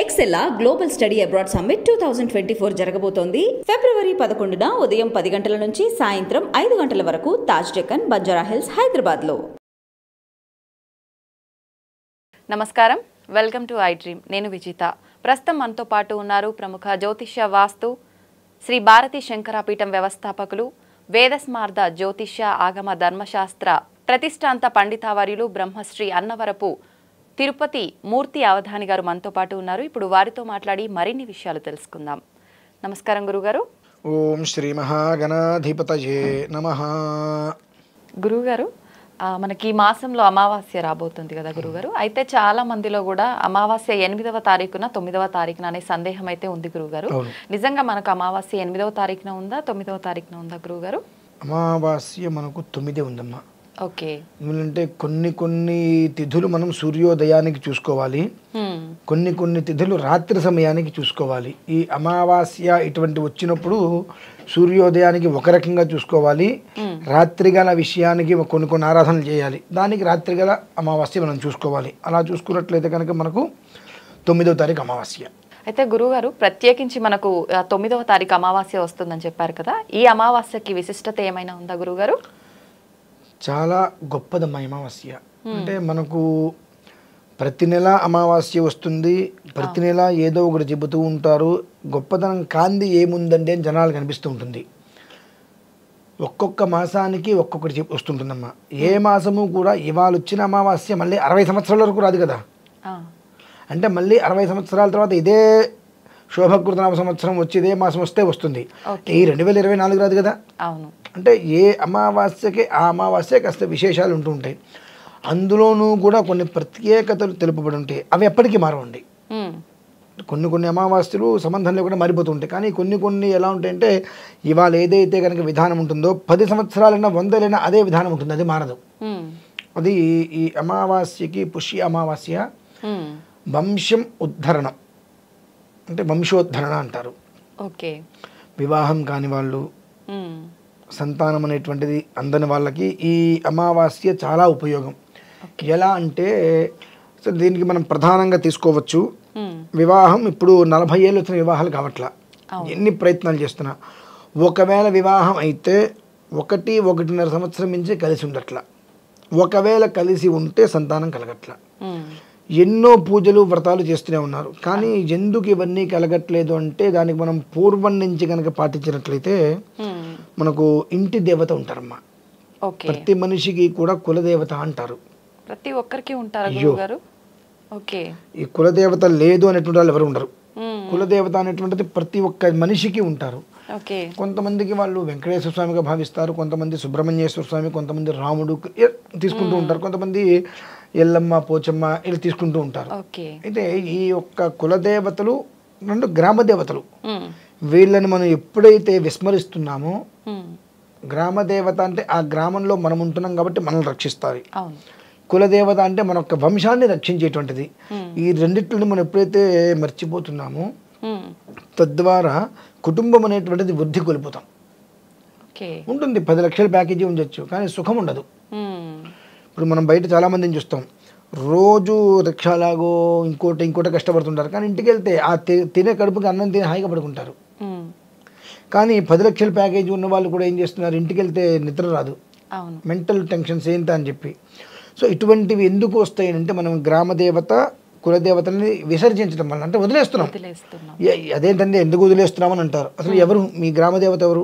ఎక్సెల్లా global study abroad summit 2024 జరగబోతోంది. ఫిబ్రవరి 11న ఉదయం 10 గంటల నుంచి సాయంత్రం 5 గంటల వరకు తాజ్ డెక్కన్, బంజారా హిల్స్, హైదరాబాద్లో. నమస్కారం, వెల్కమ్ టు ఐ డ్రీమ్. నేను విజిత. ప్రస్తుతం మనతో పాటు ఉన్నారు ప్రముఖ జ్యోతిష్య వాస్తు శ్రీ భారతీ శంకరాపీఠం వ్యవస్థాపకులు, వేదస్మార్త జ్యోతిష్య ఆగమ ధర్మశాస్త్ర ప్రతిష్టాంత పండితావర్యులు బ్రహ్మశ్రీ అన్నవరపు తిరుపతి మూర్తి అవధాని గారు మనతో పాటు ఉన్నారు. ఇప్పుడు వారితో మాట్లాడి మరిన్ని విషయాలు తెలుసుకుందాం. నమస్కారం గురుగారు. ఓం శ్రీ మహాగణాధిపతయే నమః. గురుగారు, మనకి ఈ మాసంలో అమావాస్య రాబోతుంది కదా గురుగారు. అయితే చాలా మందిలో కూడా అమావాస్య 8వ తారీఖున 9వ తారీఖున అనే సందేహం అయితే ఉంది గురుగారు. నిజంగా మనకు అమావాస్య 8వ తారీఖున ఉందా 9వ తారీఖున ఉందా గురుగారు? అమావాస్య మనకు 9 ఉందమ్మా. ఓకే. ఎందుకంటే కొన్ని తిథులు మనం సూర్యోదయానికి చూసుకోవాలి, కొన్ని తిథులు రాత్రి సమయానికి చూసుకోవాలి. ఈ అమావాస్య ఇటువంటి వచ్చినప్పుడు సూర్యోదయానికి ఒక రకంగా చూసుకోవాలి, రాత్రిగల విషయానికి కొన్ని ఆరాధనలు చేయాలి, దానికి రాత్రిగల అమావాస్య మనం చూసుకోవాలి. అలా చూసుకున్నట్లయితే కనుక మనకు 9వ తారీఖు అమావాస్య. అయితే గురుగారు, ప్రత్యేకించి మనకు 9వ తారీఖు అమావాస్య వస్తుందని చెప్పారు కదా, ఈ అమావాస్యకి విశిష్టత ఏమైనా ఉందా గురుగారు? చాలా గొప్పదమ్మా అమావాస్య. అంటే మనకు ప్రతి నెల అమావాస్య వస్తుంది, ప్రతి నెల ఏదో ఒకటి చెబుతూ ఉంటారు. గొప్పతనం కాంది ఏముందండి అని జనాలు కనిపిస్తూ ఉంటుంది. ఒక్కొక్క మాసానికి ఒక్కొక్కటి వస్తుంటుందమ్మా. ఏ మాసము కూడా ఇవాళ వచ్చిన అమావాస్య మళ్ళీ 60 సంవత్సరాల వరకు రాదు కదా. అంటే మళ్ళీ 60 సంవత్సరాల తర్వాత ఇదే శోభకృతనామ సంవత్సరం వచ్చి ఇదే మాసం వస్తే వస్తుంది. ఈ 2024 రాదు కదా. అవును. అంటే ఏ అమావాస్యకి ఆ అమావాస్య కాస్త విశేషాలు ఉంటూ ఉంటాయి. అందులోనూ కూడా కొన్ని ప్రత్యేకతలు తెలుపబడి ఉంటాయి. అవి ఎప్పటికీ మారవండి. కొన్ని అమావాస్యలు సంబంధం లేకుండా మారిపోతూ ఉంటాయి. కానీ కొన్ని ఎలా ఉంటాయంటే ఇవాళ ఏదైతే కనుక విధానం ఉంటుందో 10 సంవత్సరాలైనా 100లైనా అదే విధానం ఉంటుంది, అది మారదు. అది ఈ అమావాస్యకి పుష్య అమావాస్య వంశం ఉద్ధరణం, అంటే వంశోద్ధరణ అంటారు. ఓకే. వివాహం కాని వాళ్ళు, సంతానం అనేటువంటిది అందని వాళ్ళకి ఈ అమావాస్య చాలా ఉపయోగం. ఎలా అంటే దీనికి మనం ప్రధానంగా తీసుకోవచ్చు. వివాహం ఇప్పుడు 40 ఏళ్ళు వచ్చిన వివాహాలు కావట్లా, ఎన్ని ప్రయత్నాలు చేస్తున్నా. ఒకవేళ వివాహం అయితే 1-1.5 సంవత్సరం నుంచి కలిసి ఉండట్లా. ఒకవేళ కలిసి ఉంటే సంతానం కలగట్లా. ఎన్నో పూజలు వ్రతాలు చేస్తూనే ఉన్నారు. కానీ ఎందుకు ఇవన్నీ కలగట్లేదు అంటే దానికి మనం పూర్వం నుంచి కనుక పాటించినట్లయితే మనకు ఇంటి దేవత ఉంటారమ్మా. ప్రతి మనిషికి కూడా కులదేవత అంటారు. ప్రతి ఒక్కరికి ఉంటారు. ఈ కులదేవత లేదు అనేటువంటి వాళ్ళు ఎవరు ఉండరు. కులదేవత అనేటువంటిది ప్రతి ఒక్క మనిషికి ఉంటారు. కొంతమందికి వాళ్ళు వెంకటేశ్వర స్వామిగా భావిస్తారు, కొంతమంది సుబ్రహ్మణ్యేశ్వర స్వామి, కొంతమంది రాముడు తీసుకుంటూ ఉంటారు, కొంతమంది ఎల్లమ్మ, పోచమ్మ ఇలా తీసుకుంటూ ఉంటారు. అయితే ఈ యొక్క కులదేవతలు 2 గ్రామ దేవతలు. వీళ్ళని మనం ఎప్పుడైతే విస్మరిస్తున్నామో, గ్రామదేవత అంటే ఆ గ్రామంలో మనం ఉంటున్నాం కాబట్టి మనల్ని రక్షిస్తారు. కులదేవత అంటే మన యొక్క వంశాన్ని రక్షించేటువంటిది. ఈ రెండిట్లని మనం ఎప్పుడైతే మర్చిపోతున్నామో తద్వారా కుటుంబం అనేటువంటిది వృద్ధి కోల్పోతాం. ఉంటుంది 10 లక్షల ప్యాకేజీ ఉండొచ్చు, కానీ సుఖం ఉండదు. ఇప్పుడు మనం బయట చాలామందిని చూస్తాం, రోజు రిక్షాలాగో ఇంకోటి కష్టపడుతుంటారు, కానీ ఇంటికి వెళ్తే ఆ తినే కడుపుకి అన్నం తిని హాయిగా పడుకుంటారు. కానీ 10 లక్షల ప్యాకేజీ ఉన్న వాళ్ళు కూడా ఏం చేస్తున్నారు, ఇంటికి వెళ్తే నిద్ర రాదు, మెంటల్ టెన్షన్స్ ఏంటా అని చెప్పి. సో ఇటువంటివి ఎందుకు వస్తాయంటే మనం గ్రామదేవత కులదేవతల్ని విసర్జించడం వల్ల, అంటే వదిలేస్తున్నాం. అదేంటంటే ఎందుకు వదిలేస్తున్నామని అంటారు. అసలు ఎవరు మీ గ్రామదేవత ఎవరు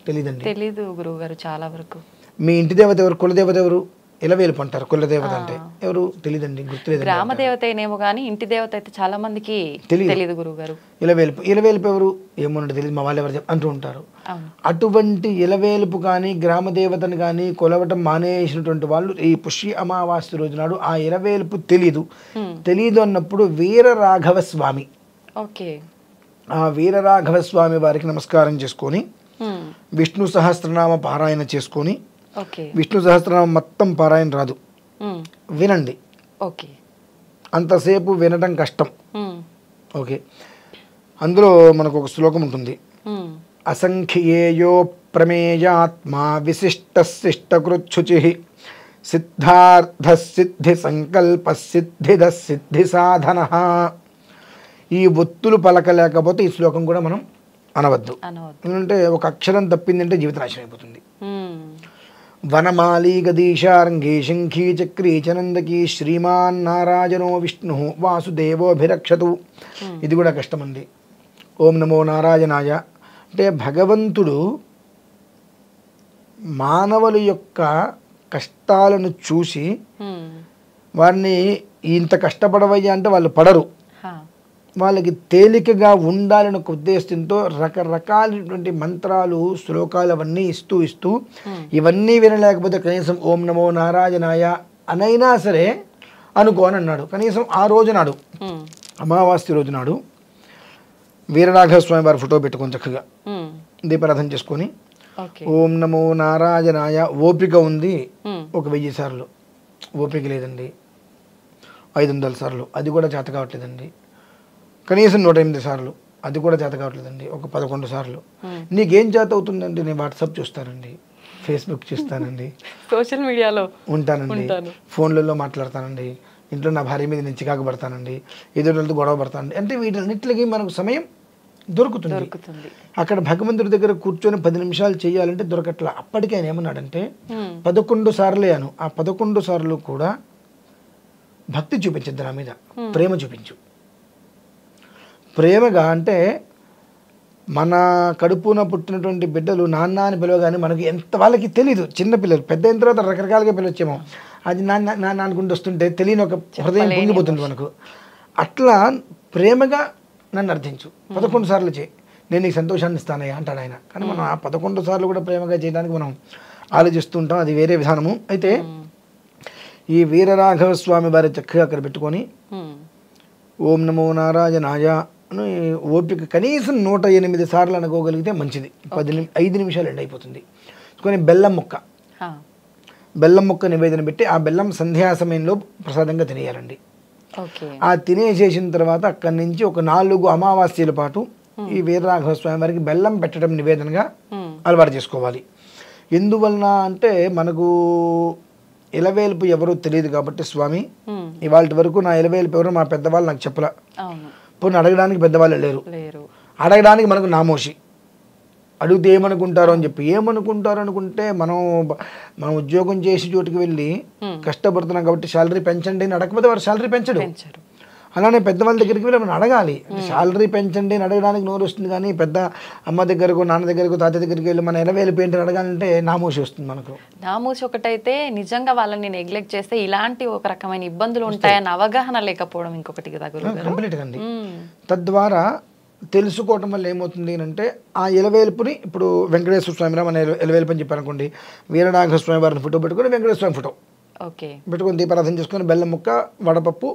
తెలియదండి. తెలీదు గురువుగారు చాలా వరకు. మీ ఇంటి దేవత ఎవరు, కులదేవత ఎవరు? ఇలవేలుపు అంటారు. కులదేవత అంటే ఎవరు తెలియదండి, గుర్తులేదు. గ్రామ దేవత ఏమో కానీ ఇంటి దేవత అయితే చాలా మందికి తెలియదు గురువుగారు. ఇలవేలుపు ఎవరు ఏమోనంటే తెలియదు, మా వాళ్ళు ఎవరు అంటూ ఉంటారు. అటువంటి ఇలవేలుపు కానీ గ్రామదేవతను కానీ కొలవటం మానేసినటువంటి వాళ్ళు ఈ పుష్య అమావాస్య రోజు నాడు ఆ ఇలవేలుపు తెలియదు అన్నప్పుడు వీరరాఘవ స్వామి, ఆ వీరరాఘవ స్వామి వారికి నమస్కారం చేసుకొని విష్ణు సహస్రనామ పారాయణ చేసుకొని, విష్ణు సహస్రనామం మొత్తం పారాయణ రాదు, వినండి. అంతసేపు వినడం కష్టం. ఓకే. అందులో మనకు ఒక శ్లోకం ఉంటుంది, అసంఖ్యేయో ప్రమేయాత్మా విశిష్టశిష్టకృచ్ఛుచి సిద్ధార్థ సిద్ధి సంకల్ప సిద్ధిద సిద్ధి సాధన. ఈ ఒత్తులు పలకలేకపోతే ఈ శ్లోకం కూడా మనం అనవద్దు. ఎందుకంటే ఒక అక్షరం తప్పిందంటే జీవిత నాశనం అయిపోతుంది. వనమాలి గదీశార్ంగి శంఖీ చక్రీ చనందకి శ్రీమాన్ నారాయణో విష్ణు వాసుదేవోభిరక్షతు. ఇది కూడా కష్టమండి. ఓం నమో నారాయణాయ అంటే భగవంతుడు మానవుల యొక్క కష్టాలను చూసి వారిని ఇంత కష్టపడవయ్యా అంటే వాళ్ళు పడరు, వాళ్ళకి తేలికగా ఉండాలని ఒక ఉద్దేశంతో రకరకాలైనటువంటి మంత్రాలు శ్లోకాలు అవన్నీ ఇస్తూ ఇవన్నీ వినలేకపోతే కనీసం ఓం నమో నారాయణాయ అనైనా సరే అనుకోని అన్నాడు. కనీసం ఆ రోజు నాడు అమావాస్య రోజు నాడు వీరరాఘవ స్వామి వారి ఫోటో పెట్టుకొని చక్కగా దీపారాధన చేసుకొని ఓం నమో నారాయణాయ. ఓపిక ఉంది ఒక 1000 సార్లు, ఓపిక లేదండి 500 సార్లు, అది కూడా చేత కావట్లేదండి. కనీసం 108 సార్లు, అది కూడా చేత కావట్లేదండి. ఒక 11 సార్లు. నీకేం చేత అవుతుందండి? నేను వాట్సాప్ చూస్తానండి, ఫేస్బుక్ చూస్తానండి, సోషల్ మీడియాలో ఉంటానండి, ఫోన్లలో మాట్లాడతానండి, ఇంట్లో నా భార్య మీద నేను చికాకు పడతానండి, ఎదురులతో గొడవ పడతానండి. అంటే వీటన్నిటికి మనకు సమయం దొరుకుతుంది. అక్కడ భగవంతుడి దగ్గర కూర్చొని 10 నిమిషాలు చేయాలంటే దొరకట్లా. అప్పటికే ఆయన ఏమన్నాడంటే 11 సార్లే అను. ఆ 11 సార్లు కూడా భక్తి చూపించద్దు, నా మీద ప్రేమ చూపించు. ప్రేమగా అంటే మన కడుపున పుట్టినటువంటి బిడ్డలు నాన్న అని పిలవగానే మనకి ఎంత వాళ్ళకి తెలీదు. చిన్నపిల్లలు పెద్ద అయిన తర్వాత రకరకాలుగా పిలవచ్చేమో, అది నాన్న నాన్న అనుకుంటూ వస్తుంటే తెలియని ఒక హృదయం పొంగిపోతుంది మనకు. అట్లా ప్రేమగా నన్ను అర్థించు, 11 సార్లు చేయి, నేను నీకు సంతోషాన్ని ఇస్తానయ్యా అంటాడు ఆయన. కానీ మనం ఆ 11 సార్లు కూడా ప్రేమగా చేయడానికి మనం ఆలోచిస్తూ ఉంటాం, అది వేరే విధానము. అయితే ఈ వీరరాఘవ స్వామి వారి చక్కగా అక్కడ పెట్టుకొని ఓం నమో నారాయణాయ అని ఓపిక కనీసం 108 సార్లు అనుకోగలిగితే మంచిది. 5 నిమిషాలు ఎండ్ అయిపోతుంది. కొన్ని బెల్లం ముక్క నివేదన పెట్టి ఆ బెల్లం సంధ్యా సమయంలో ప్రసాదంగా తినేయాలండి. ఆ తినేసేసిన తర్వాత అక్కడి నుంచి ఒక 4 అమావాస్యల పాటు ఈ వీరరాఘవ స్వామి వారికి బెల్లం పెట్టడం నివేదనగా అలవాటు చేసుకోవాలి. ఎందువలన అంటే మనకు ఇలవేల్పు ఎవరో తెలియదు కాబట్టి స్వామి ఇవాళ వరకు నా ఇలవేల్పు ఎవరో మా పెద్దవాళ్ళు నాకు చెప్పలా. పోనీ అడగడానికి పెద్దవాళ్ళు లేరు, అడగడానికి మనకు నామోషి. అడిగితే ఏమనుకుంటారో అని చెప్పి, ఏమనుకుంటారు అనుకుంటే మనం ఉద్యోగం చేసి చోటుకి వెళ్ళి కష్టపడుతున్నాం కాబట్టి శాలరీ పెంచండి అని అడగకపోతే వారు శాలరీ పెంచడు. అలానే పెద్దవాళ్ళ దగ్గరికి వెళ్ళి మనం అడగాలి. శాలరీ పెంచండి అని అడగడానికి నోరు వస్తుంది, కానీ పెద్ద అమ్మ దగ్గరకు నాన్న దగ్గరకు తాత దగ్గరికి వెళ్ళి మన 20,000 పెయింట్ అడగాలంటే నామోషి వస్తుంది మనకు. నామోషి ఒకటైతే నిజంగా వాళ్ళని నెగ్లెక్ట్ చేస్తే ఇలాంటి ఒక రకమైన ఇబ్బందులు ఉంటాయని అవగాహన లేకపోవడం ఇంకొకటి కంప్లీట్గా అండి. తద్వారా తెలుసుకోవటం వల్ల ఏమవుతుంది అంటే ఆ ఇలవేల్పుని ఇప్పుడు వెంకటేశ్వర స్వామి మన ఇలవేల్పు అని చెప్పారు అనుకోండి, వీరనాగ స్వామి వారిని ఫోటో పెట్టుకొని వెంకటేశ్వర స్వామి ఫోటో పెట్టుకొని దీపారాధన చేసుకొని బెల్లం ముక్క వడపప్పు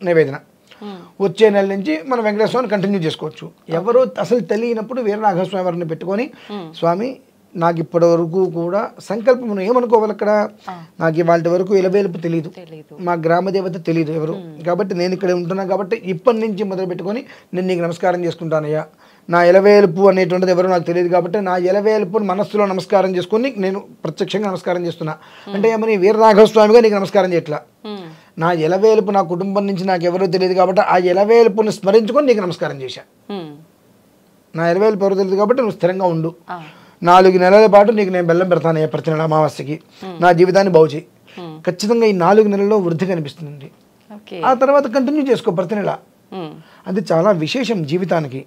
నివేదన వచ్చే నెల నుంచి మనం వెంకటేశ్వర స్వామిని కంటిన్యూ చేసుకోవచ్చు. ఎవరు అసలు తెలియనప్పుడు వీరనాగ స్వామి వారిని పెట్టుకొని స్వామి నాకు ఇప్పటి వరకు కూడా సంకల్పం మనం ఏమనుకోవాలి, అక్కడ నాకు ఇవాళ వరకు ఇలవేల్పు తెలియదు, మా గ్రామ దేవత తెలియదు ఎవరు, కాబట్టి నేను ఇక్కడ ఉంటున్నా కాబట్టి ఇప్పటి నుంచి మొదలు పెట్టుకొని నేను నీకు నమస్కారం చేసుకుంటానయ్యా. నా ఇలవేల్పు అనేటువంటిది ఎవరు నాకు తెలియదు కాబట్టి నా ఇలవేల్పుని మనస్సులో నమస్కారం చేసుకొని నేను ప్రత్యక్షంగా నమస్కారం చేస్తున్నా. అంటే ఏమని వీరరాఘవ స్వామిగా నీకు నమస్కారం చేయట్లా, నా ఇలవేల్పు నా కుటుంబం నుంచి నాకు ఎవరో తెలియదు కాబట్టి ఆ ఇలవేల్పుని స్మరించుకొని నీకు నమస్కారం చేశా. నా ఇలవేల్పు ఎవరో తెలియదు కాబట్టి నువ్వు స్థిరంగా ఉండు, 4 నెలల పాటు నీకు నేను బెల్లం పెడతాను ప్రతి నెల అమావాస్యకి, నా జీవితాన్ని బాగు చేయి. ఖచ్చితంగా ఈ 4 నెలల్లో వృద్ధి కనిపిస్తుంది. ఆ తర్వాత కంటిన్యూ చేసుకో ప్రతి నెల. అది చాలా విశేషం జీవితానికి.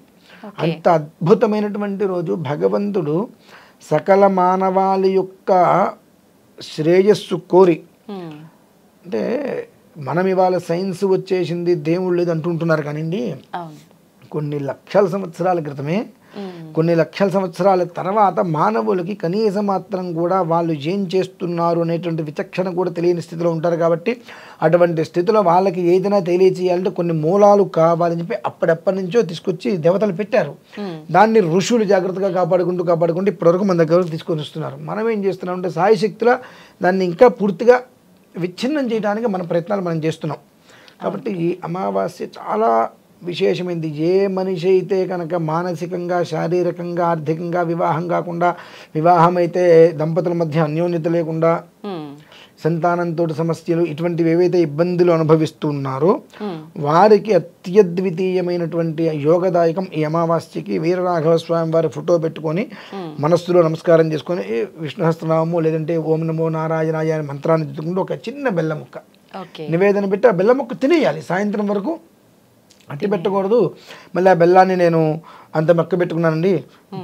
అంత అద్భుతమైనటువంటి రోజు. భగవంతుడు సకల మానవాళి యొక్క శ్రేయస్సు కోరి, అంటే మనం ఇవాళ సైన్స్ వచ్చేసింది దేవుళ్ళు లేదు అంటుంటున్నారు కానివ్వండి, కొన్ని లక్షల సంవత్సరాల క్రితమే, కొన్ని లక్షల సంవత్సరాల తర్వాత మానవులకి కనీసం మాత్రం కూడా వాళ్ళు ఏం చేస్తున్నారు అనేటువంటి విచక్షణ కూడా తెలియని స్థితిలో ఉంటారు. కాబట్టి అటువంటి స్థితిలో వాళ్ళకి ఏదైనా తెలియచేయాలంటే కొన్ని మూలాలు కావాలని చెప్పి అప్పటి నుంచో తీసుకొచ్చి దేవతలు పెట్టారు. దాన్ని ఋషులు జాగ్రత్తగా కాపాడుకుంటూ ఇప్పటివరకు మన దగ్గరకు తీసుకొని వస్తున్నారు. మనం ఏం చేస్తున్నాం అంటే సాయశక్తిలో దాన్ని ఇంకా పూర్తిగా విచ్ఛిన్నం చేయడానికి మన ప్రయత్నాలు మనం చేస్తున్నాం. కాబట్టి ఈ అమావాస్య చాలా విశేషమైంది. ఏ మనిషి అయితే కనుక మానసికంగా శారీరకంగా ఆర్థికంగా వివాహం కాకుండా, వివాహం అయితే దంపతుల మధ్య అన్యోన్యత లేకుండా, సంతానంతో సమస్యలు ఇటువంటివి ఏవైతే ఇబ్బందులు అనుభవిస్తున్నారో వారికి అత్యద్వితీయమైనటువంటి యోగదాయకం ఈ అమావాస్యకి వీరరాఘవ స్వామి వారి ఫోటో పెట్టుకొని మనస్సులో నమస్కారం చేసుకొని విష్ణు సహస్రనామము లేదంటే ఓం నమో నారాయణాయ అనే మంత్రాన్ని దిద్దుకుంటూ ఒక చిన్న బెల్లం ముక్క నివేదన పెట్టి ఆ బెల్లం ముక్క తినేయాలి. సాయంత్రం వరకు అట్టి పెట్టకూడదు. మళ్ళీ ఆ బెల్లాన్ని నేను అంత మెక్క పెట్టుకున్నానండి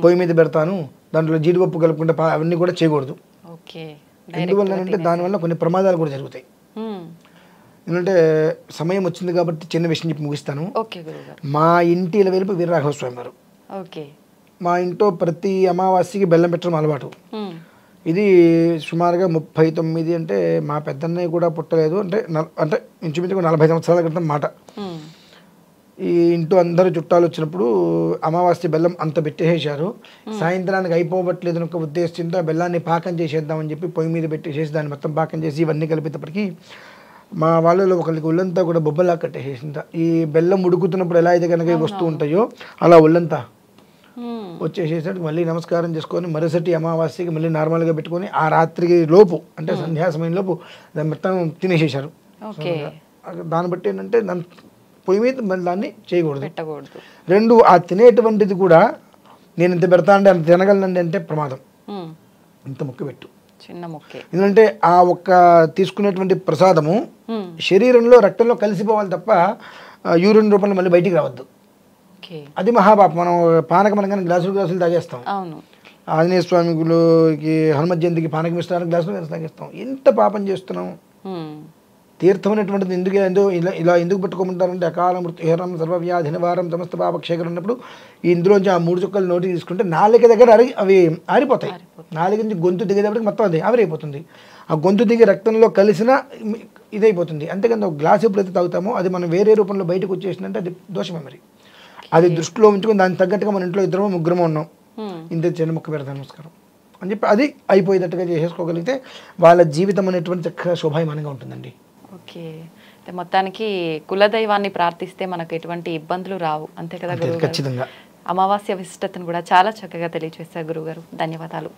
పొయ్యి మీద పెడతాను దాంట్లో జీడిపప్పు కలుపుకుంటే అవన్నీ కూడా చేయకూడదు. ఎందువల్ల అంటే దానివల్ల కొన్ని ప్రమాదాలు కూడా జరుగుతాయి. ఎందుకంటే సమయం వచ్చింది కాబట్టి చిన్న విషయం చెప్పి ముగిస్తాను. మా ఇంటి ఇలవేలుపు వీరరాఘవ స్వామి వారు. మా ఇంట్లో ప్రతి అమావాస్యకి బెల్లం పెట్టడం అలవాటు. ఇది సుమారుగా 39 అంటే మా పెద్దన్నయ్య కూడా పుట్టలేదు అంటే ఇంచుమించుగా 40 సంవత్సరాల క్రితం మాట. ఈ ఇంట్లో అందరూ చుట్టాలు వచ్చినప్పుడు అమావాస్య బెల్లం అంత పెట్టేసారు. సాయంత్రానికి అయిపోవట్లేదు ఒక ఉద్దేశంతో ఆ బెల్లాన్ని పాకం చేసేద్దామని చెప్పి పొయ్యి మీద పెట్టేసేసి దాన్ని మొత్తం పాకం చేసి ఇవన్నీ కలిపేటప్పటికి మా వాళ్ళలో ఒకరికి ఒళ్ళంతా కూడా బొబ్బలా కట్టేసేసింది. ఈ బెల్లం ఉడుకుతున్నప్పుడు ఎలా అయితే కనుక వస్తూ ఉంటాయో అలా ఒళ్ళంతా వచ్చేసేసరికి మళ్ళీ నమస్కారం చేసుకొని మరుసటి అమావాస్యకి మళ్ళీ నార్మల్గా పెట్టుకొని ఆ రాత్రికి లోపు అంటే సంధ్యా సమయం లోపు దాన్ని మొత్తం తినేసేసారు. దాన్ని బట్టి ఏంటంటే పొయ్యి మీద మళ్ళీ దాన్ని చేయకూడదు. 2 ఆ తినేటువంటిది కూడా నేను ఇంత పెడతా అంటే అంత తినగలనండి అంటే ప్రమాదం. ఇంత ముక్క పెట్టు చిన్న ముక్క. ఎందుకంటే ఆ ఒక్క తీసుకునేటువంటి ప్రసాదము శరీరంలో రక్తంలో కలిసిపోవాలి తప్ప యూరిన్ రూపంలో మళ్ళీ బయటికి రావద్దు. అది మహాపాపం. మనం పానకం అనగానే గ్లాసులు తాగేస్తాం. ఆంజనేయ స్వామి గుడికి హనుమత్ జయంతికి పానకం ఇస్తానికి గ్లాసులు తాగేస్తాం. ఎంత పాపం చేస్తున్నాం. తీర్థం అనేటువంటిది ఇలా ఎందుకు పెట్టుకోమంటారంటే అకాల మృత్యుహరం సర్వవ్యాధి నివారం సమస్త పాపక్షేకరం అన్నప్పుడు ఇందులోంచి ఆ 3 చుక్కలు నోటికి తీసుకుంటే నాలుక దగ్గర అవి ఆరిపోతాయి. నాలుగు నుంచి గొంతు దిగేటప్పటికి మొత్తం అది ఆవిరైపోతుంది. ఆ గొంతు దిగి రక్తంలో కలిసిన ఇదైపోతుంది. అంతేకాని ఒక గ్లాస్ ఎప్పుడైతే తాగుతామో అది మనం వేరే రూపంలో బయటకు వచ్చేసిందంటే అది దోషమే. మరి అది దృష్టిలో ఉంచుకొని దానికి తగ్గట్టుగా మన ఇంట్లో 2-3 ఉన్నాం ఇంత చిన్న ముక్క పెడతాను నమస్కారం అని చెప్పి అది అయిపోయేటట్టుగా చేసేసుకోగలిగితే వాళ్ళ జీవితం అనేటువంటి చక్కగా శోభాయమానంగా ఉంటుందండి. ఓకే, మొత్తానికి కులదైవాన్ని ప్రార్థిస్తే మనకు ఎటువంటి ఇబ్బందులు రావు అంతే కదా గురువు? ఖచ్చితంగా. అమావాస్య విశిష్టతను కూడా చాలా చక్కగా తెలియజేశారు గురుగారు. ధన్యవాదాలు.